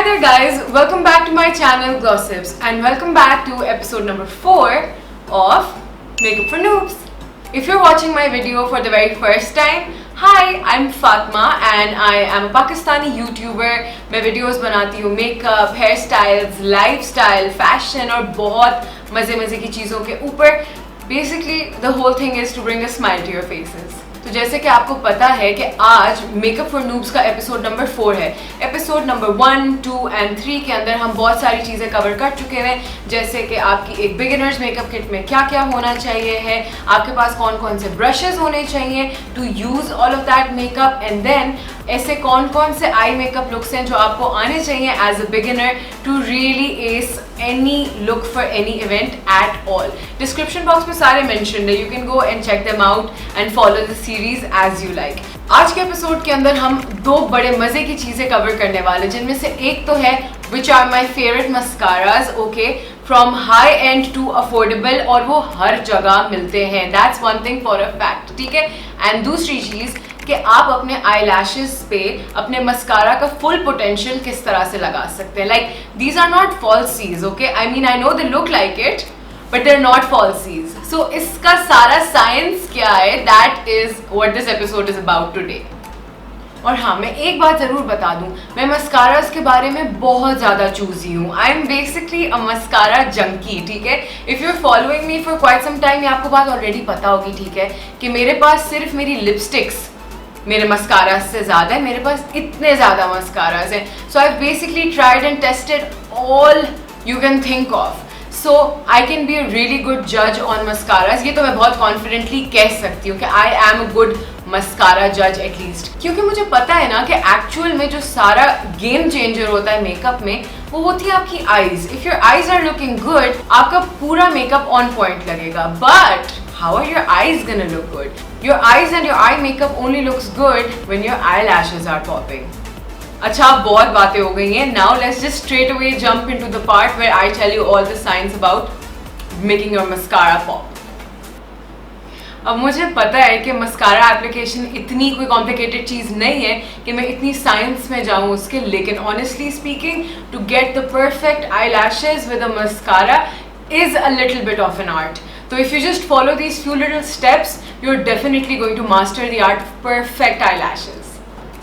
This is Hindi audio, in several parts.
Hi there guys, welcome back to my channel Glossips and welcome back to episode number 4 of Makeup for Noobs. If you're watching my video for the very first time, hi, I'm Fatma and I am a Pakistani YouTuber. मैं videos बनाती हूँ makeup, hairstyles, lifestyle, fashion और बहुत मज़े की चीज़ों के ऊपर. Basically, the whole thing is to bring a smile to your faces. तो जैसे कि आपको पता है कि आज मेकअप फॉर नूब्स का एपिसोड नंबर 4 है. एपिसोड नंबर 1, 2 एंड 3 के अंदर हम बहुत सारी चीज़ें कवर कर चुके हैं, जैसे कि आपकी एक बिगिनर्स मेकअप किट में क्या क्या होना चाहिए है, आपके पास कौन कौन से ब्रशेस होने चाहिए to use all of that makeup, and then ऐसे कौन कौन से आई मेकअप लुक्स हैं जो आपको आने चाहिए as a beginner to really ace any look for any event at all. Description box में सारे मेंशन्ड है, you can go and check them out and follow the series as you like. आज के एपिसोड के अंदर हम 2 बड़े मजे की चीजें कवर करने वाले, जिनमें से एक तो है which are my favourite mascaras, okay, from high end to affordable, और वो हर जगह मिलते हैं. That's one thing for a fact, ठीक है. एंड दूसरी चीज कि आप अपने आई लैशेस पे अपने मस्कारा का फुल पोटेंशियल किस तरह से लगा सकते हैं. Like these are not fallacies, okay, I mean I know they look like it but they're not fallacies. So इसका सारा साइंस क्या है, that is what this episode is about today. और हाँ, मैं एक बात ज़रूर बता दूँ, मैं मस्कारास के बारे में बहुत ज़्यादा चूजी हूँ. I am basically a mascara junkie, ठीक है. If you are following me for quite some time, आपको बात ऑलरेडी पता होगी, ठीक है, कि मेरे पास सिर्फ मेरी लिपस्टिक्स मेरे मस्कारा से ज़्यादा है. मेरे पास इतने ज़्यादा मस्काराज हैं. So I basically tried and tested all you can think of. So I can be a really good जज ऑन मस्काराज. ये तो मैं बहुत कॉन्फिडेंटली कह सकती हूँ कि I am a good mascara जज एटलीस्ट, क्योंकि मुझे पता है ना कि एक्चुअल में जो सारा गेम चेंजर होता है मेकअप में वो होती है आपकी eyes. If your eyes are looking good, आपका पूरा मेकअप ऑन पॉइंट लगेगा. But how are your eyes gonna look good? Your eyes and your eye makeup only looks good when your eyelashes are popping. अच्छा, अब बहुत बातें हो गई हैं. Now let's just straight away jump into the part where I tell you all the science about making your mascara pop. अब मुझे पता है कि मस्कारा एप्लीकेशन इतनी कोई कॉम्प्लिकेटेड चीज़ नहीं है कि मैं इतनी साइंस में जाऊँ उसके, लेकिन honestly speaking to get the perfect eyelashes with a mascara is a little bit of an art. So if you just follow these few little steps, you're definitely going to master the art of perfect eyelashes.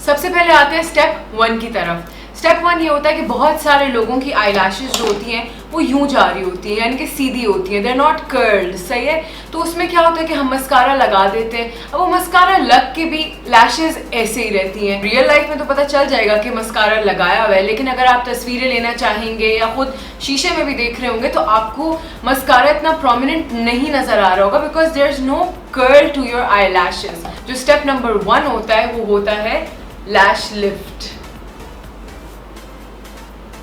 सबसे पहले आते हैं स्टेप 1 की तरफ. स्टेप 1 ये होता है कि बहुत सारे लोगों की आई लैशेज जो होती हैं वो यूं जा रही होती हैं, यानी कि सीधी होती हैं, दे आर नॉट कर्ल्ड, सही है. तो उसमें क्या होता है कि हम मस्कारा लगा देते हैं. अब वो मस्कारा लग के भी लैशेज ऐसे ही रहती हैं. रियल लाइफ में तो पता चल जाएगा कि मस्कारा लगाया हुआ है, लेकिन अगर आप तस्वीरें लेना चाहेंगे या खुद शीशे में भी देख रहे होंगे तो आपको मस्कारा इतना प्रोमिनेंट नहीं नजर आ रहा होगा, because there is no curl to your eyelashes. जो स्टेप नंबर 1 होता है वो होता है लैश लिफ्ट.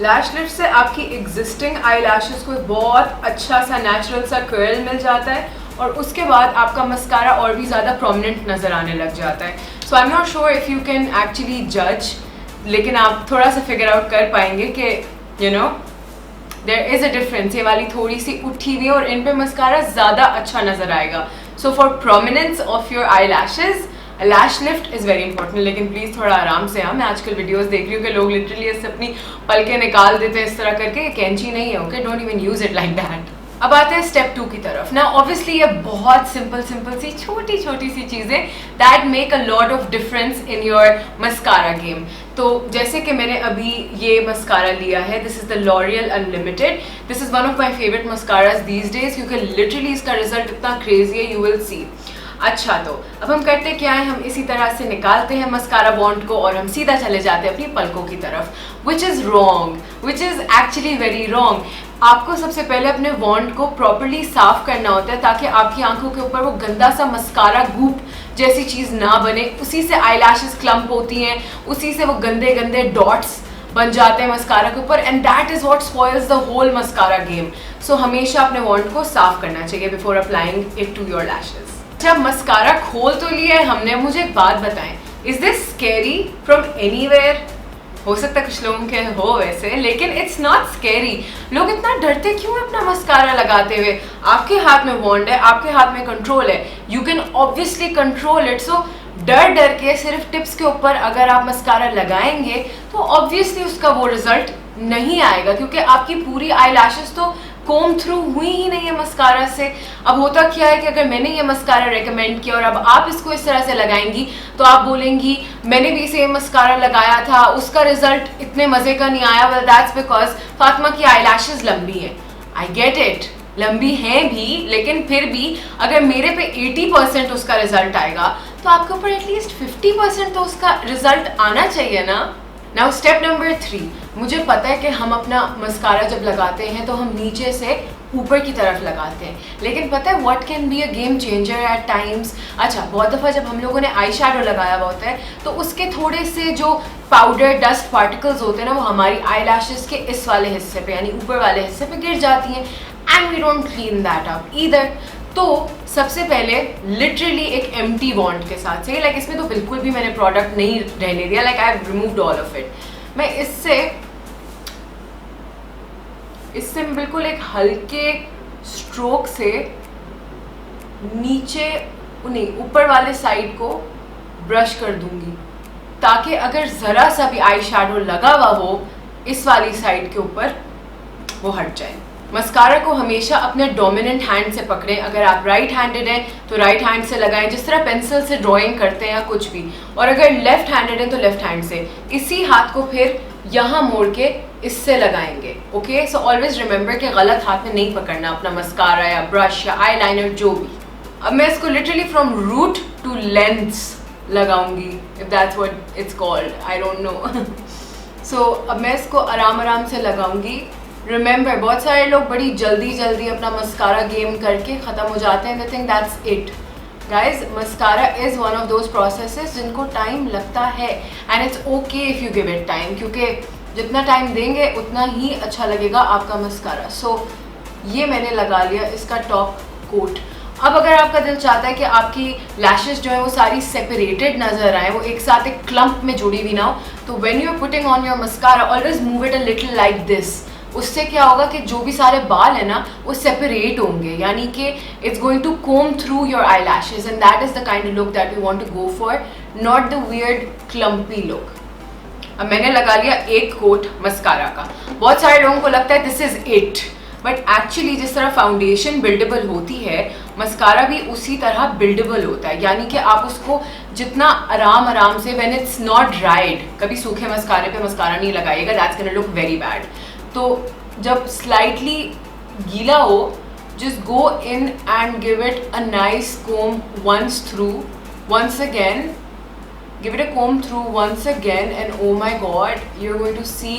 लैश लिफ्ट से आपकी एग्जिस्टिंग आई लैशेज को बहुत अच्छा सा नेचुरल सा कर्ल मिल जाता है और उसके बाद आपका मस्कारा और भी ज़्यादा प्रोमिनेंट नज़र आने लग जाता है. So I am not sure if you can actually जज, लेकिन आप थोड़ा सा फिगर आउट कर पाएंगे कि you know there is a difference. ये वाली थोड़ी सी उठी हुई है और इन पे मस्कारा ज़्यादा अच्छा नज़र आएगा. So for prominence of your eye lashes lash lift is very important. लेकिन प्लीज़ थोड़ा आराम से. हाँ, मैं आजकल वीडियोस देख रही हूँ कि लोग लिटरली इससे अपनी पलकें निकाल देते हैं इस तरह करके. कैंची नहीं है, okay, don't even use it like that. अब आते हैं स्टेप 2 की तरफ. ना ऑब्वियसली ये बहुत सिंपल सी छोटी सी चीज़ें that make a lot of difference in your mascara game. तो जैसे कि मैंने अभी ये मस्कारा लिया है, this is the L'Oréal unlimited. This is one of my favourite mascaras these days, क्योंकि लिटरली इसका रिजल्ट इतना क्रेजी है, यू विल सी. अच्छा, तो अब हम करते क्या है, हम इसी तरह से निकालते हैं मस्कारा बॉन्ड को और हम सीधा चले जाते हैं अपनी पलकों की तरफ, which is wrong, which is actually very wrong. आपको सबसे पहले अपने बॉन्ड को प्रॉपरली साफ करना होता है ताकि आपकी आंखों के ऊपर वो गंदा सा मस्कारा गूप जैसी चीज़ ना बने. उसी से आई लैशेज क्लम्प होती हैं, उसी से वो गंदे डॉट्स बन जाते हैं मस्कारा के ऊपर, and that is what spoils the whole mascara game. So हमेशा अपने बॉन्ड को साफ करना चाहिए before applying it to your lashes. जब मस्कारा खोल तो लिया है हमने, मुझे एक बात बताएं, is this scary from anywhere? हो सकता है कुछ लोगों के हो वैसे, लेकिन इट्स नॉट स्कैरी. लोग इतना डरते क्यों अपना मस्कारा लगाते हुए? आपके हाथ में वॉन्ड है, आपके हाथ में कंट्रोल है, you can obviously control it. So डर के सिर्फ टिप्स के ऊपर अगर आप मस्कारा लगाएंगे तो ऑब्वियसली उसका वो रिजल्ट नहीं आएगा, क्योंकि आपकी पूरी आई लैशेस तो कोम थ्रू हुई ही नहीं है मस्कारा से। अब होता क्या है कि अगर मैंने ये मस्कारा रेकमेंड किया और अब आप इसको इस तरह से लगाएंगी तो आप बोलेंगी मैंने भी सेम मस्कारा लगाया था, उसका रिजल्ट इतने मजे का नहीं आया। वेल दैट्स बिकॉज फातिमा की आई लैशेस लंबी हैं। आई गेट इट, लंबी हैं भी, लेकिन फिर भी अगर मेरे पे 80% उसका रिजल्ट आएगा तो आपके ऊपर एटलीस्ट 50% तो उसका रिजल्ट आना चाहिए ना। नाउ स्टेप नंबर 3, मुझे पता है कि हम अपना मस्कारा जब लगाते हैं तो हम नीचे से ऊपर की तरफ लगाते हैं, लेकिन पता है what can be a game changer at times. अच्छा, बहुत दफ़ा जब हम लोगों ने आई शैडो लगाया हुआ होता है तो उसके थोड़े से जो पाउडर डस्ट पार्टिकल्स होते हैं ना, वो हमारी आई लैशेस के इस वाले हिस्से पे यानी ऊपर वाले हिस्से पे गिर जाती हैं, and we don't clean that up either. तो सबसे पहले लिटरली एक एम्प्टी वॉन्ड के साथ से, लाइक इसमें तो बिल्कुल भी मैंने प्रोडक्ट नहीं रहने दिया, like I have removed all of it. मैं इससे बिल्कुल एक हल्के स्ट्रोक से नीचे नहीं ऊपर वाले साइड को ब्रश कर दूंगी, ताकि अगर ज़रा सा भी आई शैडो लगा हुआ हो इस वाली साइड के ऊपर वो हट जाए। मस्कारा को हमेशा अपने डोमिनेंट हैंड से पकड़ें। अगर आप राइट हैंडेड हैं तो राइट हैंड से लगाएं, जिस तरह पेंसिल से ड्राइंग करते हैं या कुछ भी, और अगर लेफ्ट हैंडेड हैं तो लेफ्ट हैंड से। इसी हाथ को फिर यहाँ मोड़ के इससे लगाएंगे। ओके, सो ऑलवेज रिमेंबर कि गलत हाथ में नहीं पकड़ना अपना मस्कारा या ब्रश या आई लाइनर जो भी। अब मैं इसको literally from root to lens लगाऊंगी, if that's what it's called, I don't know. So अब मैं इसको आराम आराम से लगाऊंगी। रिमेंबर, बहुत सारे लोग बड़ी जल्दी अपना मस्कारा गेम करके ख़त्म हो जाते हैं, they think that's it. Guys, mascara is one of those processes जिनको टाइम लगता है, and it's okay if you give it time, क्योंकि जितना टाइम देंगे उतना ही अच्छा लगेगा आपका मस्कारा। सो ये मैंने लगा लिया इसका टॉप कोट। अब अगर आपका दिल चाहता है कि आपकी लैशेस जो है वो सारी सेपरेटेड नज़र आए, वो एक साथ एक क्लम्प में जुड़ी हुई ना हो, तो when you are putting on your mascara always move it a little like this. उससे क्या होगा कि जो भी सारे बाल है ना वो सेपरेट होंगे, यानी कि it's going to come through your eyelashes, and that is the kind of look that we want to go for, not the weird clumpy look. अब मैंने लगा लिया एक कोट मस्कारा का। बहुत सारे लोगों को लगता है this is it, but actually जिस तरह फाउंडेशन बिल्डेबल होती है, मस्कारा भी उसी तरह बिल्डेबल होता है, यानी कि आप उसको जितना आराम से, व्हेन इट्स नॉट ड्राइड, कभी सूखे मस्कारे पे मस्कारा नहीं लगाइएगा, that's gonna look very bad. तो जब स्लाइटली गीला हो, just go in and give it a nice comb once through, once again, give it a comb through once again, and oh my god, you're going to see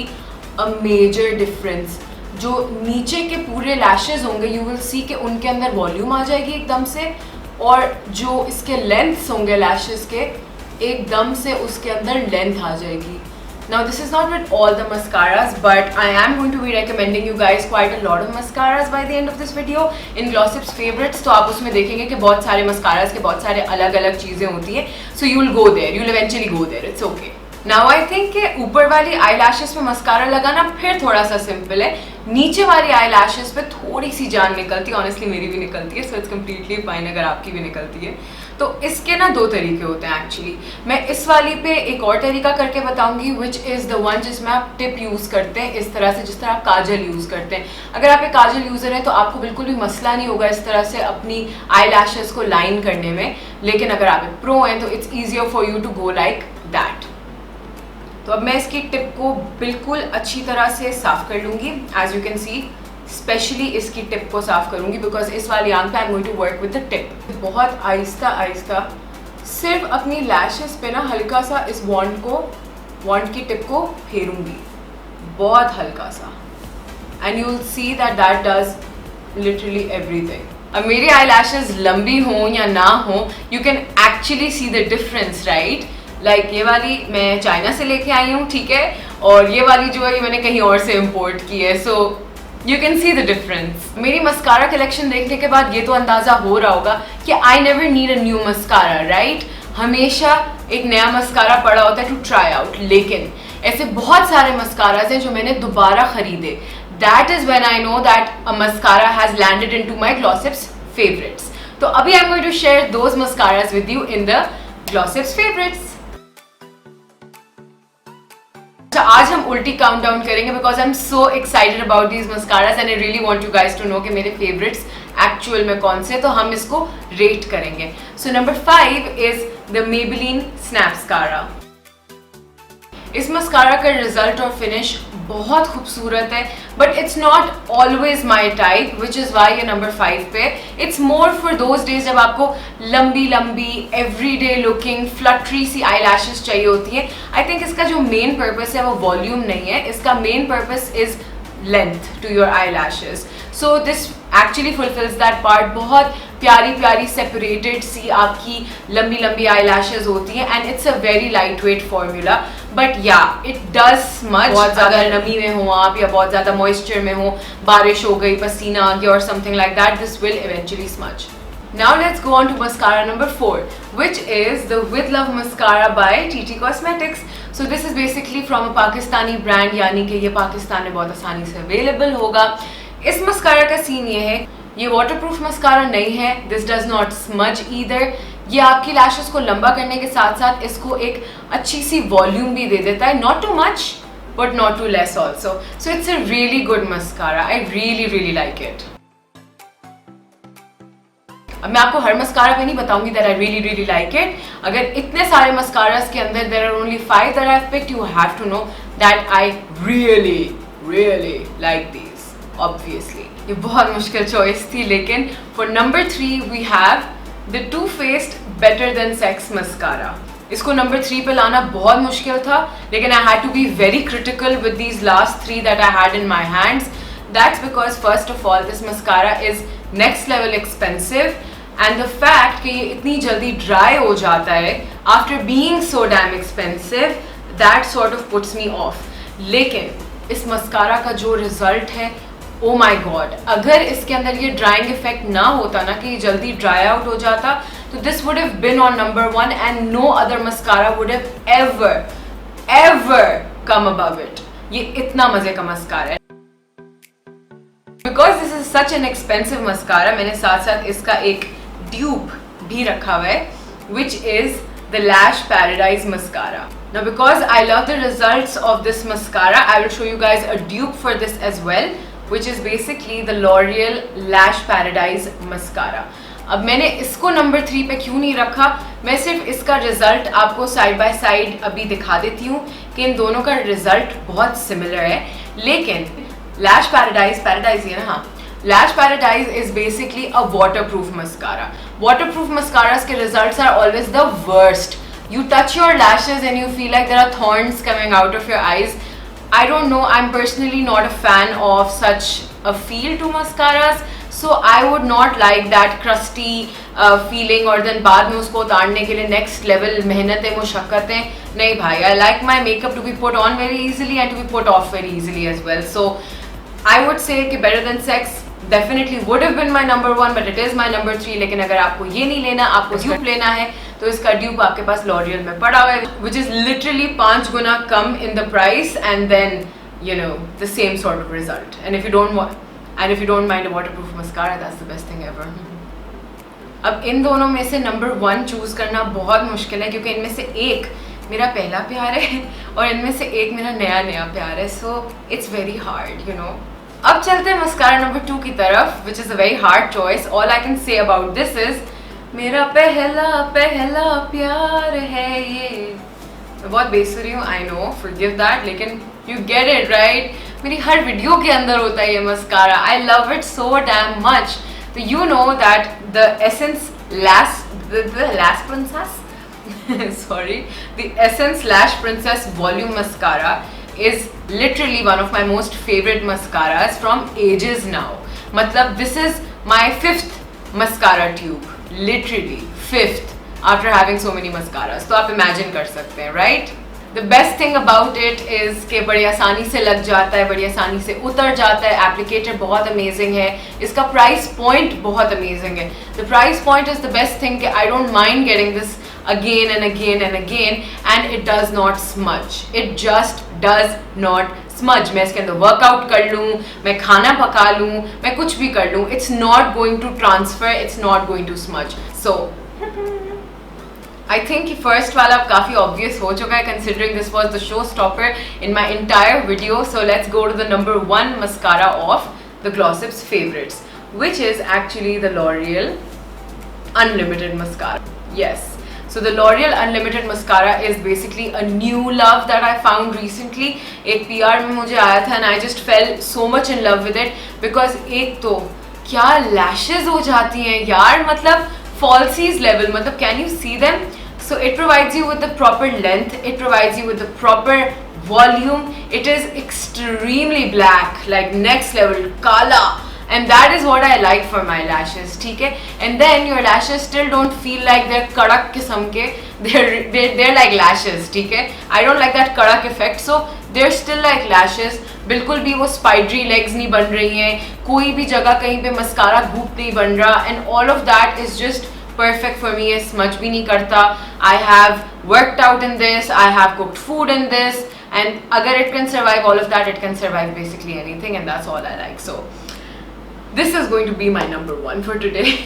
a major difference. जो नीचे के पूरे लैशेज होंगे, you will see कि उनके अंदर वॉल्यूम आ जाएगी एकदम से, और जो इसके लेंथ्स होंगे लैशेज के, एकदम से उसके अंदर लेंथ आ जाएगी। Now this is not with all the mascaras, but I am going to be recommending you guys quite a lot of mascaras by the end of this video in Glossip's favorites. तो आप उसमें देखेंगे कि बहुत सारे mascaras के बहुत सारे अलग अलग चीज़ें होती हैं, so you will go there, you will eventually go there, it's okay. Now I think कि ऊपर वाली आई लैशेस पे मस्कारा लगाना फिर थोड़ा सा सिंपल है, नीचे वाली आई लैशेस पे थोड़ी सी जान निकलती है, ऑनेस्टली मेरी भी निकलती है, सो इट्स कम्प्लीटली फाइन अगर आपकी भी निकलती है। तो इसके ना दो तरीके होते हैं एक्चुअली। मैं इस वाली पे एक और तरीका करके बताऊंगी, विच इज़ द वन जिसमें आप टिप यूज़ करते हैं इस तरह से, जिस तरह आप काजल यूज़ करते हैं। अगर आप एक काजल यूज़र हैं तो आपको बिल्कुल भी मसला नहीं होगा इस तरह से अपनी आई लैशेस को लाइन करने में, लेकिन अगर आप एक प्रो हैं तो it's easier for you to go like that. तो अब मैं इसकी टिप को बिल्कुल अच्छी तरह से साफ़ कर लूँगी, as you can see, specially इसकी टिप को साफ़ करूँगी बिकॉज इस वाली आंख पे I am going to work with the tip. बहुत आहिस्ता सिर्फ अपनी लैशेस पे ना हल्का सा इस वॉन्ड की टिप को फेरूँगी, बहुत हल्का सा, and you will see that that does literally everything. अब मेरी आई लैशेस लंबी हों या ना हो, you can actually see the difference, right. Like ये वाली मैं चाइना से लेके आई हूँ, ठीक है, और ये वाली जो है ये मैंने कहीं और से इम्पोर्ट की है, so you can see the difference. मेरी मस्कारा कलेक्शन देखने के बाद ये तो अंदाज़ा हो रहा होगा कि I never need a new mascara, right. हमेशा एक नया मस्कारा पड़ा होता है टू ट्राई आउट, लेकिन ऐसे बहुत सारे मस्काराज हैं जो मैंने दोबारा खरीदे। That is when I know that a mascara has landed into my Glossips favourites. तो अभी I am going to share those mascaras with you in the Glossips favourites. अच्छा, आज हम उल्टी काउंट डाउन करेंगे because I am so excited about these mascaras and I really want you guys to know कि मेरे फेवरेट्स एक्चुअल में कौन से, तो हम इसको रेट करेंगे. So number 5 is the Maybelline Snapscara. इस मस्कारा का रिजल्ट और फिनिश बहुत खूबसूरत है, but it's not always my type, which is why ये नंबर 5 पे. It's more for those days जब आपको लंबी लंबी एवरीडे लुकिंग फ्लटरी सी आई लैशेज चाहिए होती हैं. आई थिंक इसका जो मेन पर्पस है वो वॉल्यूम नहीं है, इसका main purpose is length to your eyelashes. So this actually fulfils that part. बहुत प्यारी प्यारी सेपरेटेड सी आपकी लंबी लंबी आई लैशेज होती हैं and it's a very light weight formula. But या इट डज स्मच. बहुत ज़्यादा नमी में हो आप या बहुत ज़्यादा मॉइस्चर में हो, बारिश हो गई, पसीना आ गया और something like that, this will eventually smudge. Now let's go on to mascara number 4, which is the With Love mascara by TT Cosmetics. So this is basically from a Pakistani brand, यानी कि ये पाकिस्तान में बहुत आसानी से अवेलेबल होगा. इस मस्कारा का सीन ये है, ये वाटरप्रूफ मस्कारा नहीं है. This does not smudge either. ये आपकी लैशेस को लंबा करने के साथ साथ इसको एक अच्छी सी वॉल्यूम भी दे देता है. Not too much but not too less also. So it's a really good mascara. I really really like it. अब मैं आपको हर मस्कारा पे नहीं बताऊंगी that I really really like it. अगर इतने सारे मस्कारास के अंदर there are only 5 that I have picked, you have to know that I really really like these. Obviously ये बहुत मुश्किल चॉइस थी, लेकिन for number 3 we have the Too Faced Better Than Sex mascara. इसको नंबर 3 पे लाना बहुत मुश्किल था, लेकिन I had to be very critical with these last 3 that I had in my hands. That's because first of all this mascara is next level expensive and the fact कि ये इतनी जल्दी dry हो जाता है after being so damn expensive, that sort of puts me off. लेकिन इस mascara का जो result है, oh my god, अगर इसके अंदर ये drying effect ना होता ना, कि ये जल्दी dry out हो जाता, तो this would have been on number 1 and no other mascara would have ever come above it. ये इतना मजे का mascara है. Because this is such an expensive mascara, मैंने साथ साथ इसका एक dupe भी रखा हुआ है, which is the Lash Paradise mascara. Now because I love the results of this mascara, I will show you guys a dupe for this as well, which is basically the L'Oreal Lash Paradise mascara. अब मैंने इसको नंबर 3 पे क्यों नहीं रखा, मैं सिर्फ इसका रिजल्ट आपको साइड बाय साइड अभी दिखा देती हूँ कि इन दोनों का रिजल्ट बहुत सिमिलर है. लेकिन Lash Paradise ही है ना, हाँ, Lash Paradise is basically a waterproof mascara. Waterproof mascaras के results are always the worst. You touch your lashes and you feel like there are thorns coming out of your eyes. I don't know, I'm personally not a fan of such a feel to mascaras, so I would not like that crusty feeling और then बाद में उसको उतारने के लिए next level मेहनतें मुशक्क़तें. नहीं भाई, I like my makeup to be put on very easily and to be put off very easily as well. So I would say कि Better Than Sex definitely would have been my number 1, but it is my number 3. लेकिन अगर आपको ये नहीं लेना, आपको dupe लेना है, तो इसका dupe आपके पास L'Oreal में पड़ा हुआ है, which is literally 5 Guna come in the price and then you know the same sort of result. And if you don't mind a waterproof mascara, that's the best thing ever. अब इन दोनों में से नंबर 1 चूज करना बहुत मुश्किल है, क्योंकि इनमें से एक मेरा पहला प्यार है और इनमें से एक मेरा नया प्यार है. So it's very hard, you know. अब चलते हैं मस्कारा नंबर 2 की तरफ, which is a very hard choice. All I can say about this is मेरा पहला प्यार है ये. मैं बहुत बेसुरी हूँ, आई नो, फॉरगिव दैट, लेकिन यू गेट इट राइट. मेरी हर वीडियो के अंदर होता है ये mascara. I love it so damn much. तो you know that the essence Lash Princess sorry, the Essence Lash Princess Volume Mascara is literally one of my most favorite mascaras from ages now. मतलब this is my 5th mascara tube, literally 5th after having so many mascaras. तो आप imagine कर सकते हैं, right? The best thing about it is कि बड़ी आसानी से लग जाता है, बड़ी आसानी से उतर जाता है. एप्लीकेटर बहुत अमेजिंग है. इसका प्राइस पॉइंट बहुत अमेजिंग है. The price point is the best thing कि I don't mind getting this again and again and again, and it does not smudge. It just does not smudge. मैं इसके अंदर वर्कआउट कर लूँ, मैं खाना पका लूँ, मैं कुछ भी कर लूँ, it's not going to transfer, it's not going to smudge. So I think first वाला काफी obvious हो चुका है considering this was the showstopper in my entire video. So let's go to the number 1 mascara of the Glossip's favorites, which is actually the L'Oreal Unlimited Mascara. Yes. So the L'Oreal Unlimited Mascara is basically a new love that I found recently. एक PR में मुझे आया था and I just fell so much in love with it because एक तो क्या lashes हो जाती हैं यार, मतलब falsies level, मतलब can you see them? So it provides you with the proper length, it provides you with the proper volume, it is extremely black, like next level kala, and that is what I like for my lashes, ठीक है? And then your lashes still don't feel like they're kadak किस्म के, they're like lashes, ठीक है? I don't like that kadak effect, so they're still like lashes. बिल्कुल भी वो स्पाइडरी लेग्स नहीं बन रही हैं, कोई भी जगह कहीं पे मस्कारा घूप नहीं बन रहा, and all of that is just perfect for me. ये स्मच भी नहीं करता. I have worked out in this, I have cooked food in this, and अगर it can survive all of that, it can survive basically anything, and that's all I like. So this is going to be my number 1 for today.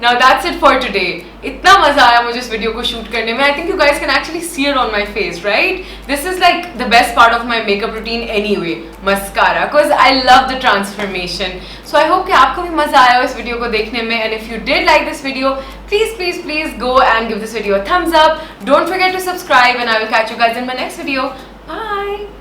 Now that's it for today. इतना मजा आया मुझे इस वीडियो को शूट करने में. I think you guys can actually see it on my face, right? This is like the best part of my makeup routine anyway, mascara, because I love the transformation. So I hope कि आपको भी मजा आया इस वीडियो को देखने में. And if you did like this video, please go and give this video a thumbs up. Don't forget to subscribe, and I will catch you guys in my next video. Bye.